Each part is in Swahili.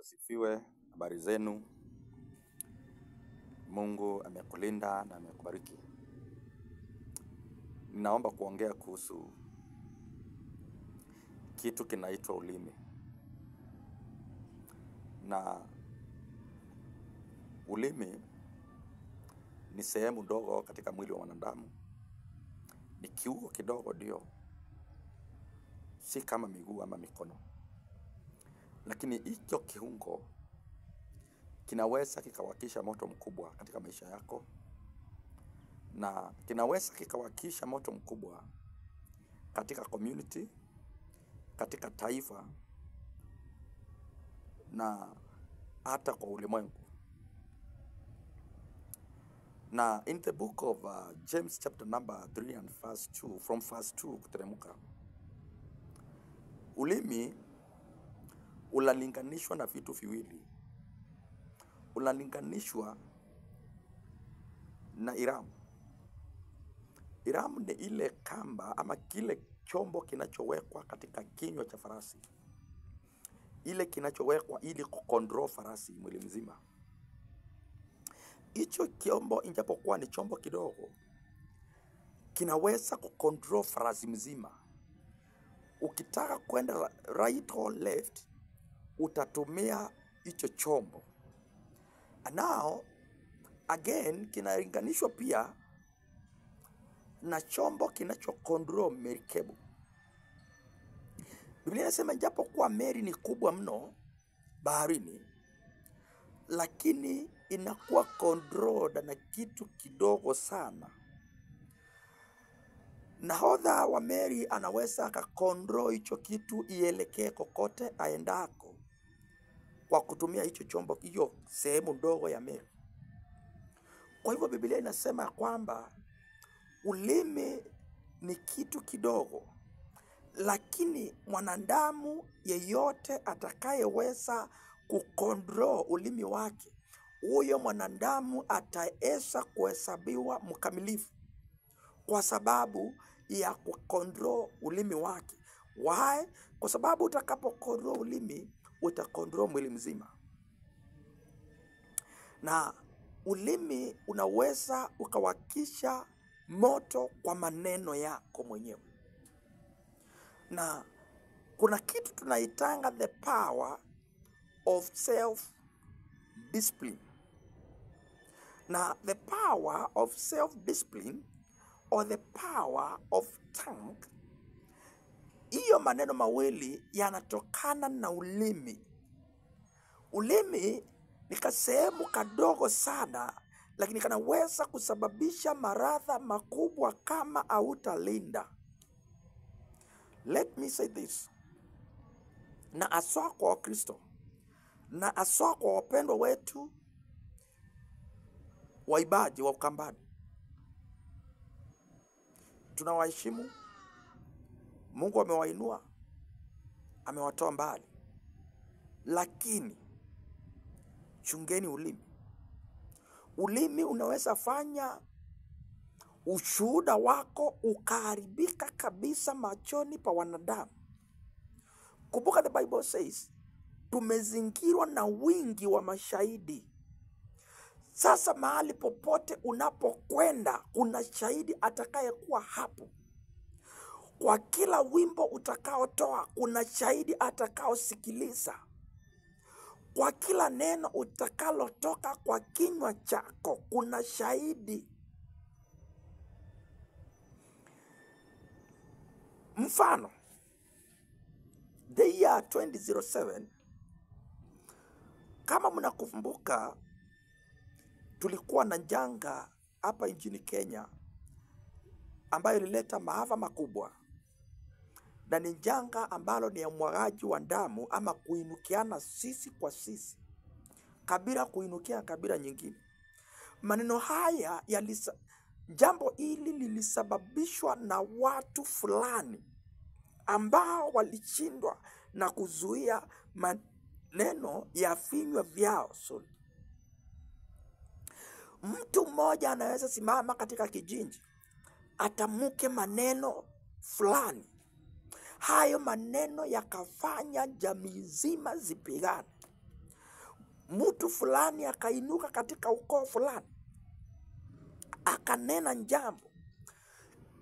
Asifiwe. Habari zenu. Mungu amekulinda na amekubariki. Ninaomba kuongea kuhusu kitu kinaitwa ulimi. Na ulimi ni sehemu ndogo katika mwili wa mwanadamu. Ni kiungo kidogo ndio. Si kama miguu ama mikono. Lakini hicho kiungo kinaweza kikawakisha moto mkubwa katika maisha yako. Na kinaweza kikawakisha moto mkubwa katika community, katika taifa na hata kwa ulimwengu. Na in the book of James chapter number 3 and verse 2, from verse 2 kuteremka, ulimi unalinganishwa na vitu viwili. Unalinganishwa na iramu. Iramu ni ile kamba ama kile chombo kinachowekwa katika kinywa cha farasi. Ile kinachowekwa ili kukontrol farasi mwili mzima. Hicho chombo injapokuwa ni chombo kidogo, kinaweza kukontrol farasi mzima. Ukitaka kwenda right or left, utatumia hicho chombo. And now, again, kinalinganishwa pia na chombo kinachokontrol merikebu. Biblia inasema japokuwa meli ni kubwa mno baharini, lakini inakuwa controlled na kitu kidogo sana. Nahodha wa meli anaweza akakontrol hicho kitu ielekee kokote aendako kwa kutumia hicho chombo, hiyo sehemu ndogo ya meli. Kwa hivyo Biblia inasema kwamba ulimi ni kitu kidogo, lakini mwanadamu yeyote atakayeweza kukontrol ulimi wake, huyo mwanadamu ataweza kuhesabiwa mkamilifu kwa sababu ya kukontrol ulimi wake. Why? Kwa sababu utakapokontrol ulimi, utakontrol mwili mzima. Na ulimi unaweza ukawakisha moto kwa maneno yako mwenyewe. Na kuna kitu tunaitanga the power of self-discipline. Na the power of self-discipline or the power of tongue, hiyo maneno mawili yanatokana na ulimi. Ulimi ni kasehemu kadogo sana, lakini kanaweza kusababisha maradha makubwa kama hautalinda. Let me say this. Na aswa kwa Wakristo, na aswa kwa wapendwa wetu waibaji wa Ukambani, tunawaheshimu. Mungu amewainua, amewatoa mbali, lakini chungeni ulimi. Ulimi unaweza fanya ushuhuda wako ukaharibika kabisa machoni pa wanadamu. Kumbuka the Bible says, tumezingirwa na wingi wa mashahidi. Sasa mahali popote unapokwenda, kuna shahidi atakayekuwa hapo. Kwa kila wimbo utakaotoa, kuna shahidi atakaosikiliza. Kwa kila neno utakalotoka kwa kinywa chako, kuna shahidi. Mfano, the year 2007, kama mnakumbuka, tulikuwa na janga hapa nchini Kenya ambayo ilileta maafa makubwa. Na ni janga ambalo ni ya umwagaji wa damu ama kuinukiana sisi kwa sisi, kabila kuinukia kabila nyingine. Maneno haya jambo hili lilisababishwa na watu fulani ambao walishindwa na kuzuia maneno ya vinywa vyao. Mtu mmoja anaweza simama katika kijiji, atamuke maneno fulani. Hayo maneno yakafanya jamii nzima zipigane. mtu fulani akainuka katika ukoo fulani, akanena jambo,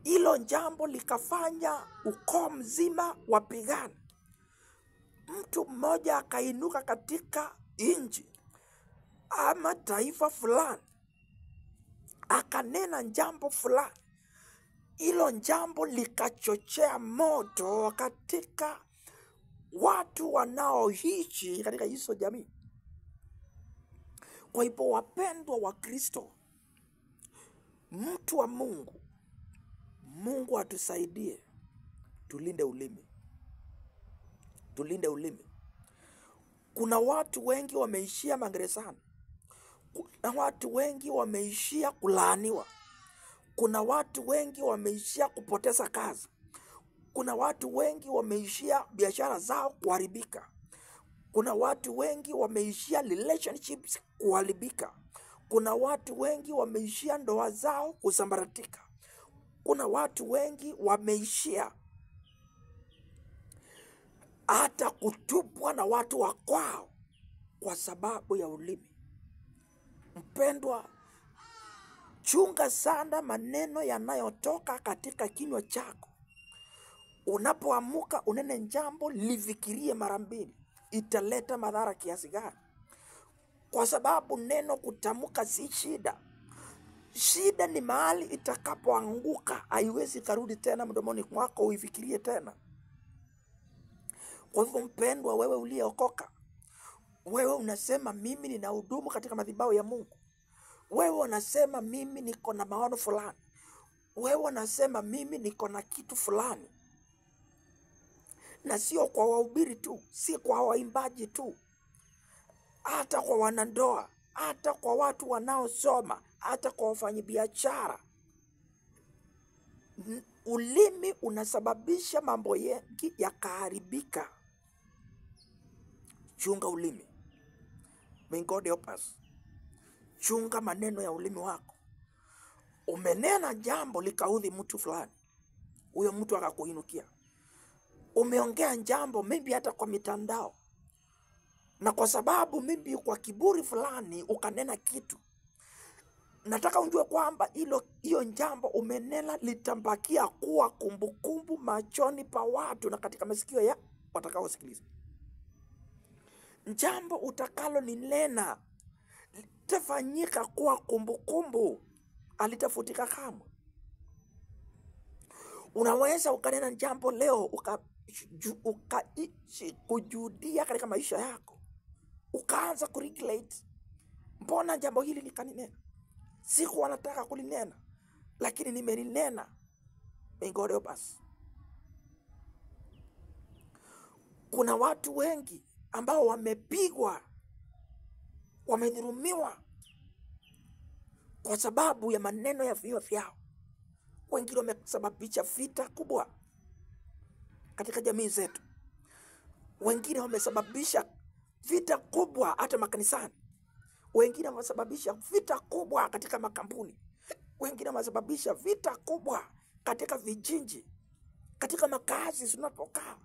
hilo jambo likafanya ukoo mzima wapigana. Mtu mmoja akainuka katika nchi ama taifa fulani, akanena jambo fulani, hilo jambo likachochea moto katika watu wanaoishi katika hizo jamii. Kwa hivyo wapendwa wa Kristo, mtu wa Mungu, Mungu atusaidie tulinde ulimi. Tulinde ulimi. Kuna watu wengi wameishia magerezani. Kuna watu wengi wameishia kulaaniwa. Kuna watu wengi wameishia kupoteza kazi. Kuna watu wengi wameishia biashara zao kuharibika. Kuna watu wengi wameishia relationships kuharibika. Kuna watu wengi wameishia ndoa zao kusambaratika. Kuna watu wengi wameishia hata kutupwa na watu wa kwao kwa sababu ya ulimi. Mpendwa, chunga sana maneno yanayotoka katika kinywa chako. Unapoamuka unene jambo, lifikirie mara mbili, italeta madhara kiasi gani? Kwa sababu neno kutamka si shida. Shida ni mahali itakapoanguka, haiwezi karudi tena mdomoni mwako uifikirie tena. Kwa hivyo mpendwa, wewe uliyeokoka, wewe unasema mimi ninahudumu katika madhabahu ya Mungu. Wewe unasema mimi niko na maono fulani. Wewe unasema mimi niko na kitu fulani. Na sio kwa wahubiri tu, si kwa waimbaji tu, hata kwa wanandoa, hata kwa watu wanaosoma, hata kwa wafanyabiashara. Ulimi unasababisha mambo mengi yakaharibika. Chunga ulimi. May God help us. Chunga maneno ya ulimi wako. Umenena jambo likaudhi mtu fulani, huyo mtu akakuinukia. Umeongea jambo maybe hata kwa mitandao, na kwa sababu maybe kwa kiburi fulani ukanena kitu. Nataka unjue kwamba hiyo jambo umenena litambakia kuwa kumbukumbu machoni pa watu na katika masikio ya watakaosikiliza. Jambo utakalo ninena litafanyika kuwa kumbukumbu, halitafutika kamwe. Unaweza ukanena jambo leo ukaishi kujudia katika maisha yako, ukaanza kuregulate, mbona jambo hili nikaninena? Sikuwa nataka kulinena, lakini nimelinena. May God help us. Kuna watu wengi ambao wamepigwa, wamedhulumiwa kwa sababu ya maneno ya vinywa vyao. Wengine wamesababisha vita kubwa katika jamii zetu. Wengine wamesababisha vita kubwa hata makanisani. Wengine wamesababisha vita kubwa katika makampuni. Wengine wamesababisha vita kubwa katika vijiji, katika makazi tunapokaa.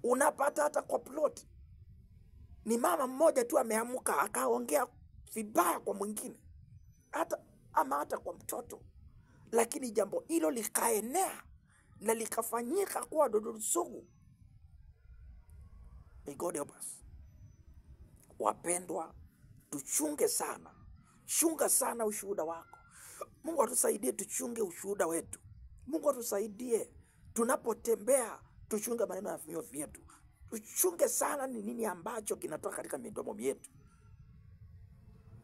Unapata hata kwa plot, ni mama mmoja tu ameamuka akaongea vibaya kwa mwingine, hata kwa mtoto, lakini jambo hilo likaenea na likafanyika kuwa dudu sugu. May God help us. Wapendwa, tuchunge sana. Chunga sana ushuhuda wako. Mungu atusaidie tuchunge ushuhuda wetu. Mungu atusaidie tunapotembea tuchunge maneno ya vinywa vyetu. Tuchunge sana ni nini ambacho kinatoka katika midomo yetu.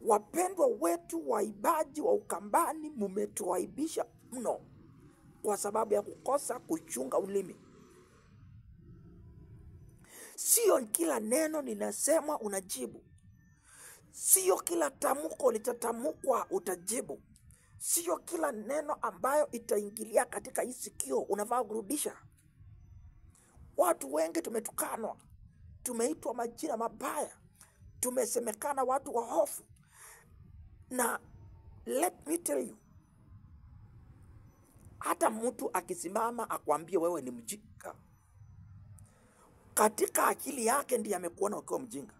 Wapendwa wetu waibaji wa Ukambani, mumetuaibisha mno kwa sababu ya kukosa kuchunga ulimi. Sio kila neno linasemwa unajibu. Sio kila tamko litatamkwa utajibu. Sio kila neno ambayo itaingilia katika hii sikio unafaa kurudisha. Watu wengi tumetukanwa, tumeitwa majina mabaya, tumesemekana watu wa hofu. Na let me tell you, hata mtu akisimama akwambie wewe ni mjinga, katika akili yake ndiye amekuona ukiwa mjinga.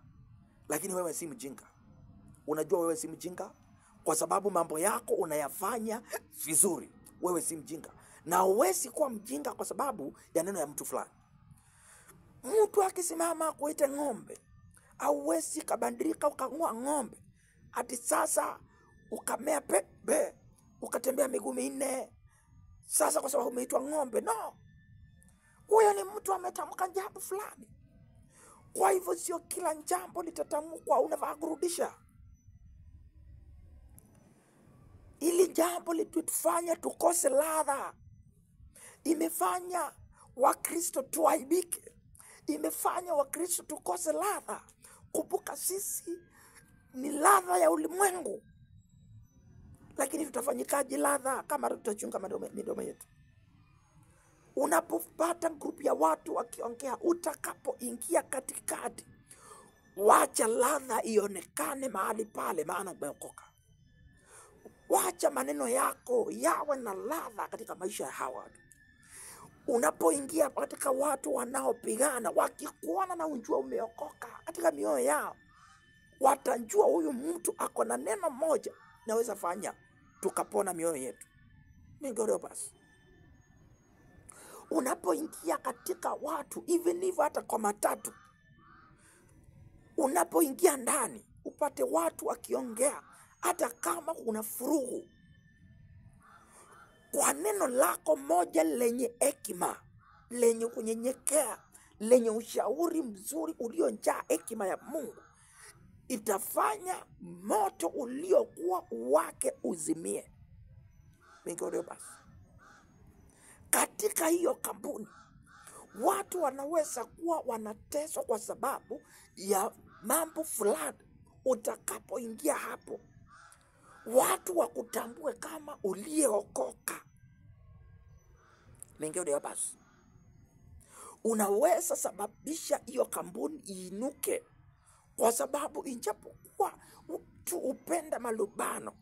lakini wewe si mjinga. Unajua wewe si mjinga kwa sababu mambo yako unayafanya vizuri. Wewe si mjinga, na huwezi kuwa mjinga kwa sababu ya neno ya mtu fulani. Mtu akisimama kuita ng'ombe, au huwezi kabadilika ukang'oa ng'ombe hadi sasa ukamea pepe ukatembea miguu minne sasa kwa sababu umeitwa ng'ombe. No, huyo ni mtu ametamka jambo fulani. Kwa hivyo sio kila jambo litatamkwa unafaa kurudisha. Ili jambo litufanya tukose ladha. Imefanya Wakristo tuaibike. Imefanya Wakristo tukose ladha. Kumbuka sisi ni ladha ya ulimwengu. Lakini tutafanyikaje ladha kama tutachunga midomo yetu? Unapopata grupu ya watu wakiongea, utakapoingia katikati, wacha ladha ionekane mahali pale, maana umeokoka. Wacha maneno yako yawe na ladha katika maisha ya hawa watu. Unapoingia katika watu wanaopigana, wakikuona na unjua umeokoka, katika mioyo yao watajua huyu mtu ako na neno moja naweza fanya tukapona mioyo yetu. Ningoreo basi. Unapoingia katika watu, even hivyo hata kwa matatu, unapoingia ndani upate watu wakiongea, hata kama kuna furugu, kwa neno lako moja lenye hekima, lenye kunyenyekea, lenye ushauri mzuri uliojaa hekima ya Mungu, itafanya moto uliokuwa wake uzimie. Ningoreo basi. Katika hiyo kampuni, watu wanaweza kuwa wanateswa kwa sababu ya mambo fulani. Utakapoingia hapo, watu wakutambue kama uliyeokoka. Ningeudia basi. Unaweza sababisha hiyo kampuni iinuke, kwa sababu injapokuwa mtu upenda malubano,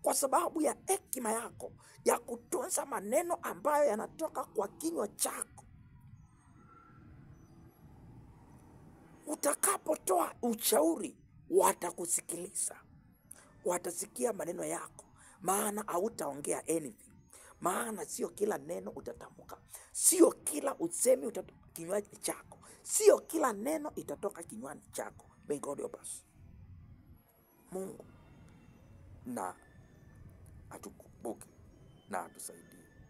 kwa sababu ya hekima yako ya kutunza maneno ambayo yanatoka kwa kinywa chako. Utakapotoa ushauri, watakusikiliza. Watasikia maneno yako, maana hautaongea anything. Maana sio kila neno utatamka, sio kila usemi utatoka kinywani chako, sio kila neno itatoka kinywani chako. May God help us. Mungu na atukumbuke na atusaidie.